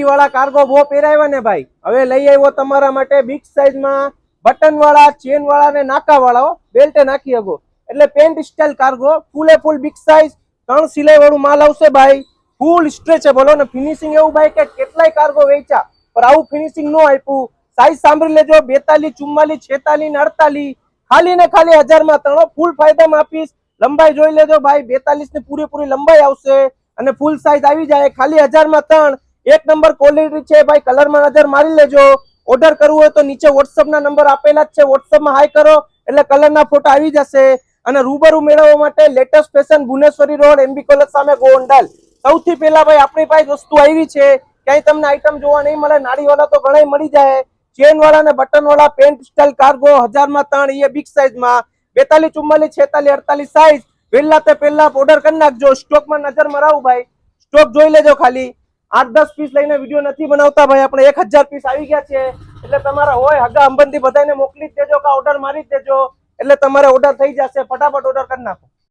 વાળા કાર્ગો બહુ પહેરાવ્યા ને ભાઈ, હવે લઈ આવ્યો તમારા માટે બિગ સાઈઝમાં બટન વાળા, ચેન વાળા ને નાકા વાળા, બેલ્ટે નાખી શકો એટલે પેન્ટ સ્ટાઇલ કાર્ગો, ફૂલે ફૂલ બિગ સાઈઝ, 3 સિલાઈ વાળું માલ આવશે ભાઈ, ફૂલ સ્ટ્રેચેબલ અને ફિનિશિંગ એવું ભાઈ કે કેટલાય કાર્ગો વેચ્યા પણ આવું ફિનિશિંગ ન આપ્યું. સાઈઝ સાંભળી લેજો, 42, 44, 46 ને 48, ખાલી ને ખાલી 1000 માં 3 ફૂલ ફાયદામાં આપીશ. લંબાઈ જોઈ લેજો ભાઈ, 42 ની પૂરેપૂરી લંબાઈ આવશે અને ફૂલ સાઈઝ આવી જાય, ખાલી 1000 માં 3. એક નંબર ક્વોલિટી છે ભાઈ, કલરમાં નજર મારી લેજો. ઓર્ડર કરવું હોય તો નીચે વોટ્સઅપ ના નંબર આપેલા જ છે, વોટ્સઅપ માં હાઈ કરો એટલે કલરના ફોટા આવી જશે. અને રૂબરૂ મેળવવા માટે latest fashion, Bhuvaneshwari road, MB college સામે, ગોંડલ. સૌથી પહેલા ભાઈ આપણી પાસે વસ્તુ આવી છે, ક્યાંય તમને આઈટમ જોવા નહીં મળે. નાડી વાળા તો ઘણા મળી જાય, ચેન વાળા ને બટન વાળા પેન્ટ સ્ટાઇલ કાર્ગો 1000 માં 3, એ બિગ સાઈઝ માં 42, 44, 46, 48 સાઈઝ. પહેલા તે પહેલા ઓર્ડર કરી નાખજો. સ્ટોકમાં નજર મરાવું ભાઈ, સ્ટોક જોઈ લેજો. ખાલી 8-10 પીસ લઈને વિડીયો નથી બનાવતા ભાઈ, આપણે 1000 પીસ આવી ગયા છે એટલે તમારા હોય હગા સંબંધી બધાને મોકલી જ દેજો કે ઓર્ડર મારી જ દેજો એટલે તમારે ઓર્ડર થઈ જશે. ફટાફટ ઓર્ડર કરી નાખો.